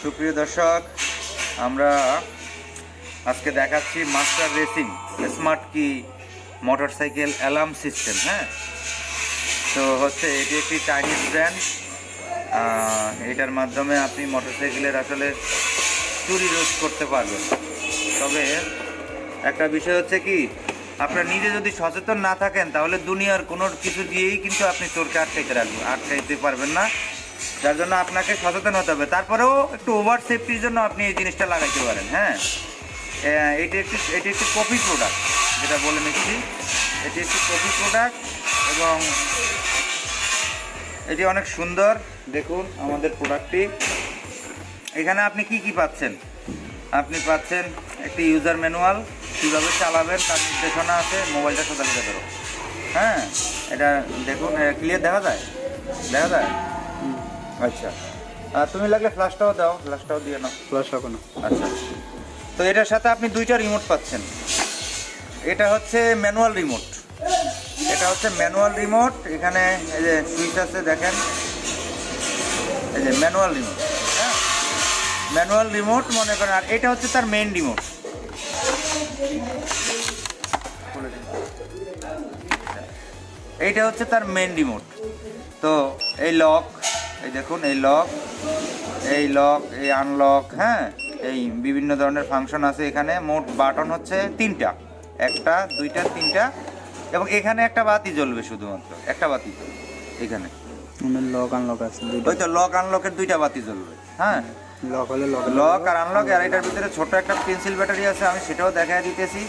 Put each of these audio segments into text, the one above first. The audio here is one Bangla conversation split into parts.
সুপ্রিয় দর্শক, আমরা আজকে দেখাচ্ছি মাস্টার রেসিং স্মার্ট কি মোটরসাইকেল অ্যালার্ম সিস্টেম। হ্যাঁ, তো হচ্ছে এটি একটি চাইনিজ ব্র্যান্ড। এটার মাধ্যমে আপনি মোটরসাইকেলের আসলে চুরি রোধ করতে পারবেন। তবে একটা বিষয় হচ্ছে কি, আপনার নিজে যদি সচেতন না থাকেন তাহলে দুনিয়ার কোনো কিছু দিয়েই কিন্তু আপনি চোরকে আটকাইতে পারবেন না। যার জন্য আপনাকে সচেতন হতে হবে। তারপরেও একটু ওভার সেফটির জন্য আপনি এই জিনিসটা লাগাইতে পারেন। হ্যাঁ, এটি একটি কপি প্রোডাক্ট, যেটা বলে নিচ্ছি, এটি একটি কপি প্রোডাক্ট এবং এটি অনেক সুন্দর। দেখুন আমাদের প্রোডাক্টটি। এখানে আপনি কি পাচ্ছেন? আপনি পাচ্ছেন একটি ইউজার ম্যানুয়াল, কীভাবে চালাবেন তার নির্দেশনা আছে। মোবাইলটা সোজা দিতে পারো। হ্যাঁ, এটা দেখুন, ক্লিয়ার দেখা যায়? আচ্ছা, তুমি লাগলে ফ্ল্যাশটাও দাও, ফ্ল্যাশটাও দিয়ে নাও। ফ্ল্যাশ রাখো না। আচ্ছা, তো এটার সাথে আপনি দুইটা রিমোট পাচ্ছেন। এটা হচ্ছে ম্যানুয়াল রিমোট, এখানে এই যে সুইচ আছে দেখেন, এই যে ম্যানুয়াল রিমোট। হ্যাঁ, ম্যানুয়াল রিমোট মনে করেন। আর এটা হচ্ছে তার মেইন রিমোট। এইটা হচ্ছে তার মেইন রিমোট। তো এই লক, এই দেখুন, এই লক, এই আনলক। হ্যাঁ, এই বিভিন্ন ধরনের ফাংশন আছে এখানে। মোট বাটন হচ্ছে 3টা, 1টা 2টা 3টা, এবং এখানে একটা বাতি জ্বলবে, শুধুমাত্র একটা বাতি এখানে। লক আনলক আছে, ওই তো লক আনলকের 2টা বাতি জ্বলবে। হ্যাঁ, লক হলে লক আর আনলক। আর এটার ভিতরে ছোট একটা পেন্সিল ব্যাটারি আছে, আমি সেটাও দেখাই দিতেছি।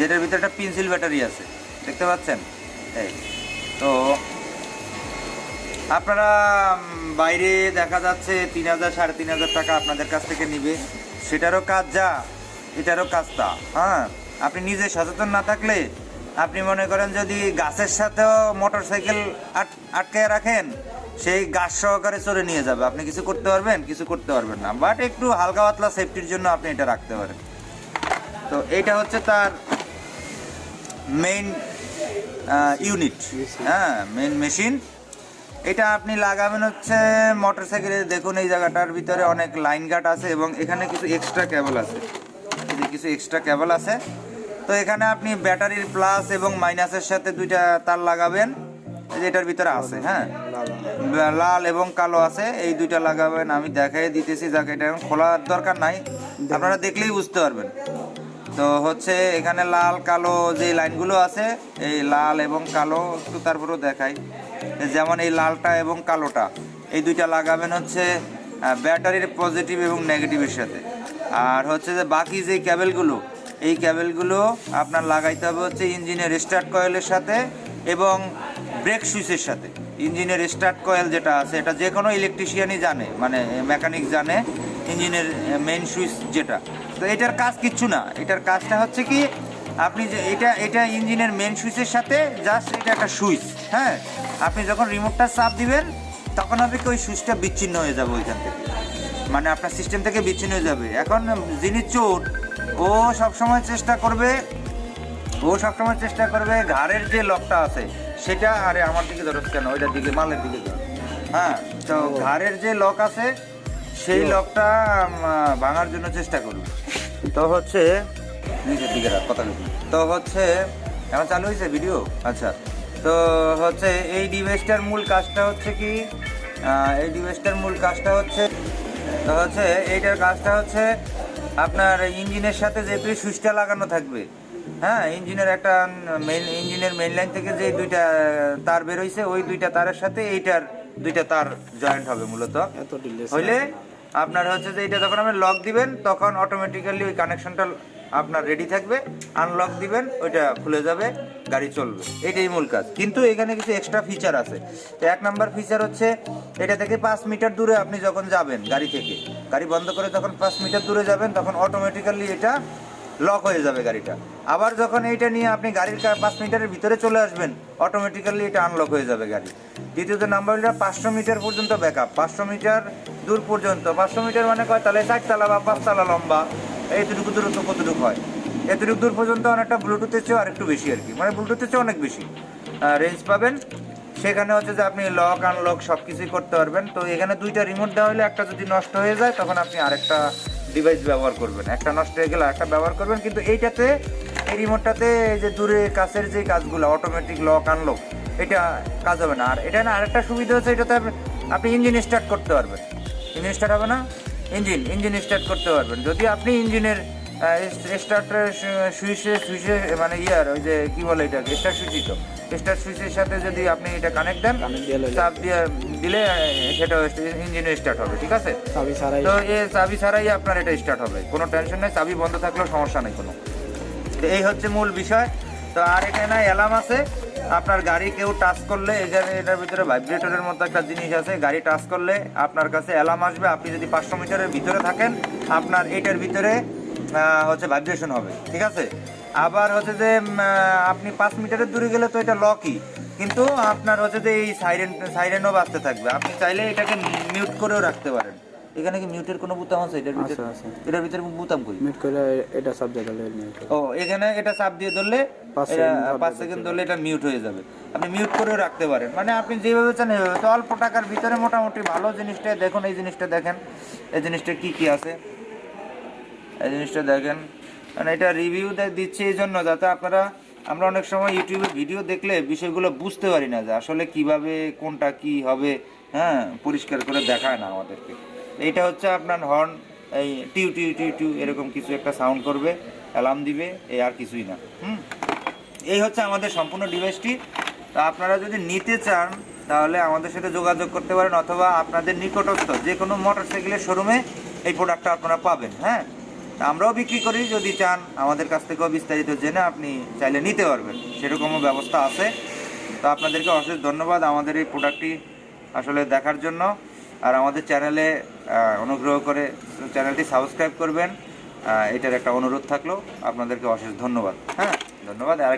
যেটার ভিতরে একটা পেন্সিল ব্যাটারি আছে, দেখতে পাচ্ছেন? এই তো আপনারা বাইরে দেখা যাচ্ছে 3000 3500 টাকা আপনাদের কাছ থেকে নিবে। সেটারও কাজ যা, এটারও কাজ তা। হ্যাঁ, আপনি নিজে সচেতন না থাকলে, আপনি মনে করেন যদি গাছের সাথেও মোটরসাইকেল আটকায় রাখেন, সেই গাছ সহকারে চড়ে নিয়ে যাবে। আপনি কিছু করতে পারবেন না। বাট একটু হালকা পাতলা সেফটির জন্য আপনি এটা রাখতে পারেন। তো এইটা হচ্ছে তার মেইন ইউনিট। হ্যাঁ, মেইন মেশিন। এটা আপনি লাগাবেন হচ্ছে মোটরসাইকেলে। দেখুন এই জায়গাটার ভিতরে অনেক লাইন গার্ড আছে এবং এখানে কিছু এক্সট্রা কেবল আছে। তো এখানে আপনি ব্যাটারির প্লাস এবং মাইনাসের সাথে 2টা তার লাগাবেন, যেটার ভিতরে আছে। হ্যাঁ, লাল এবং কালো আছে, এই 2টা লাগাবেন। আমি দেখাই দিতেছি, যাকে এটা এখন খোলার দরকার নাই, আপনারা দেখলেই বুঝতে পারবেন। তো হচ্ছে এখানে লাল কালো যে লাইনগুলো আছে, এই লাল এবং কালো একটু তারপরেও দেখাই। যেমন এই লালটা এবং কালোটা, এই 2টা লাগাবেন হচ্ছে ব্যাটারির পজিটিভ এবং নেগেটিভের সাথে। আর হচ্ছে যে বাকি যে ক্যাবেলগুলো, এই ক্যাবেলগুলো আপনার লাগাইতে হবে হচ্ছে ইঞ্জিনের স্টার্ট কয়েলের সাথে এবং ব্রেক সুইচের সাথে। ইঞ্জিনের স্টার্ট কয়েল যেটা আছে, এটা যে কোনো ইলেকট্রিশিয়ানই জানে, মানে মেকানিক জানে, ইঞ্জিনের মেইন সুইচ যেটা। তো এটার কাজ কিচ্ছু না। এটার কাজটা হচ্ছে কি, আপনি যে এটা ইঞ্জিনের মেইন সুইচের সাথে জাস্ট এটা একটা সুইচ। হ্যাঁ, আপনি যখন রিমোটটা চাপ দিবেন তখন আপনি ওই সুইচটা বিচ্ছিন্ন হয়ে যাবে ওইখান থেকে, মানে আপনার সিস্টেম থেকে বিচ্ছিন্ন হয়ে যাবে। এখন যিনি চোর, ও সবসময় চেষ্টা করবে ঘাড়ের যে লকটা আছে সেটা, আরে আমার দিকে ধরো কেন, ওইটার দিকে, মালের দিকে ধরো। হ্যাঁ, তো ঘাড়ের যে লক আছে সেই লকটা ভাঙার জন্য চেষ্টা করবে। তো হচ্ছে নিজের দিকে কথা বলি। তো হচ্ছে এখন চালু হয়েছে ভিডিও। আচ্ছা, তো হচ্ছে এই ডিভাইসটার মূল কাজটা হচ্ছে কি, এইটার কাজটা হচ্ছে আপনার ইঞ্জিনের সাথে যেহেতু সুইচটা লাগানো থাকবে। হ্যাঁ, ইঞ্জিনের মেইন লাইন থেকে যে 2টা তার বের হয়েছে, ওই 2টা তারের সাথে এইটার 2টা তার জয়েন্ট হবে মূলত। হইলে আপনার হচ্ছে যে এটা যখন আপনি লক দিবেন তখন অটোমেটিক্যালি ওই কানেকশনটা আপনার রেডি থাকবে। আনলক দিবেন, ওইটা খুলে যাবে, গাড়ি চলবে। এটাই মূল কাজ। কিন্তু এখানে কিছু এক্সট্রা ফিচার আছে। তো 1 নাম্বার ফিচার হচ্ছে, এটা থেকে 5 মিটার দূরে আপনি যখন যাবেন, গাড়ি বন্ধ করে যখন 5 মিটার দূরে যাবেন, তখন অটোমেটিক্যালি এটা লক হয়ে যাবে গাড়িটা। আবার যখন এইটা নিয়ে আপনি গাড়ির 5 মিটারের ভিতরে চলে আসবেন, অটোমেটিক্যালি এটা আনলক হয়ে যাবে গাড়ি। দ্বিতীয়ত নাম্বার হলো 500 মিটার পর্যন্ত ব্যাকআপ। 500 মিটার দূর পর্যন্ত, 500 মিটার মানে কয় তাহলে 4 তলা বা 5 তলা লম্বা, এইটুকু দূরত্ব কতটুকু হয়, এতটুকু দূর পর্যন্ত অনেকটা ব্লুটুথের চেয়েও আরেকটু বেশি আর কি, মানে ব্লুটুথের চেয়ে অনেক বেশি। রেঞ্জ পাবেন। সেখানে হচ্ছে যে আপনি লক আনলক সব কিছুই করতে পারবেন। তো এখানে দুইটা রিমোট দেওয়া হলে একটা যদি নষ্ট হয়ে যায় তখন আপনি আরেকটা ডিভাইস ব্যবহার করবেন, একটা নষ্ট হয়ে গেলে একটা ব্যবহার করবেন। কিন্তু এইটাতে, এই রিমোটটাতে এই যে দূরে কাছের যে কাজগুলো অটোমেটিক লক আনলক, এটা কাজ হবে না। আর এটা না আরেকটা সুবিধা হচ্ছে, এটাতে আপনি ইঞ্জিন স্টার্ট করতে পারবেন। ইঞ্জিন স্টার্ট হবে না, ইঞ্জিন স্টার্ট করতে পারবেন। যদি আপনি ইঞ্জিনের স্টার্টের সুইচে মানে ওই যে কী বলে এটা স্টার্ট সুইচই, তো স্টার্ট সুইচের সাথে যদি আপনি এটা কানেক্ট দেন, চাপ দিয়ে দিলে সেটা ইঞ্জিনে স্টার্ট হবে, ঠিক আছে? চাবি ছাড়াই। তো চাবি ছাড়াই আপনার এটা স্টার্ট হবে, কোনো টেনশন নেই, চাবি বন্ধ থাকলেও সমস্যা নেই কোনো। তো এই হচ্ছে মূল বিষয়। তো আর এখানে অ্যালার্ম আছে, আপনার গাড়ি কেউ টাচ করলে, এটার ভিতরে ভাইব্রেটরের মতো একটা জিনিস আছে, গাড়ি টাচ করলে আপনার কাছে অ্যালার্ম আসবে। আপনি যদি 500 মিটারের ভিতরে থাকেন, আপনার এটার ভিতরে হচ্ছে ভাইব্রেশন হবে, ঠিক আছে? আবার হচ্ছে যে আপনি 5 মিটারের দূরে গেলে তো এটা লকই, কিন্তু আপনার হচ্ছে যে এই সাইরেনও বাজতে থাকবে। আপনি চাইলে এটাকে মিউট করেও রাখতে পারেন। এখানে কি মিউটের কোনো বোতাম আছে এটার ভিতরে? আছে। এটার ভিতরে বোতাম কই? মিট করে এটা সব জায়গায় মিউট। ও, এখানে এটা চাপ দিয়ে ধরলে 5 সেকেন্ড ধরলে এটা মিউট হয়ে যাবে। আপনি মিউট করেও রাখতে পারেন, মানে আপনি যেভাবে চান এভাবে। তো অল্প টাকার ভিতরে মোটামুটি ভালো জিনিসটা দেখুন। এই জিনিসটা দেখেন, এই জিনিসটা কি কি আছে, এই জিনিসটা দেখেন। মানে এটা রিভিউ দিচ্ছে এই জন্য যাতে আমরা অনেক সময় ইউটিউবে ভিডিও দেখলে বিষয়গুলো বুঝতে পারি না যে আসলে কিভাবে কোনটা কি হবে, হ্যাঁ, পরিষ্কার করে দেখায় না আমাদেরকে। এইটা হচ্ছে আপনার হর্ন, এই টিউ টিউ টিউ টিউ এরকম কিছু একটা সাউন্ড করবে, অ্যালার্ম দিবে, এই আর কিছুই না। এই হচ্ছে আমাদের সম্পূর্ণ ডিভাইসটি। তা আপনারা যদি নিতে চান তাহলে আমাদের সাথে যোগাযোগ করতে পারেন, অথবা আপনাদের নিকটস্থ যে কোনো মোটরসাইকেলের শোরুমে এই প্রোডাক্টটা আপনারা পাবেন। হ্যাঁ, আমরাও বিক্রি করি, যদি চান আমাদের কাছ থেকেও বিস্তারিত জেনে আপনি চাইলে নিতে পারবেন, সেরকমও ব্যবস্থা আছে। তো আপনাদেরকে অশেষ ধন্যবাদ আমাদের এই প্রোডাক্টটি আসলে দেখার জন্য। আর আমাদের চ্যানেলে অনুগ্রহ করে চ্যানেলটি সাবস্ক্রাইব করবেন, এটার একটা অনুরোধ থাকলো। আপনাদেরকে অশেষ ধন্যবাদ। হ্যাঁ, ধন্যবাদ। আর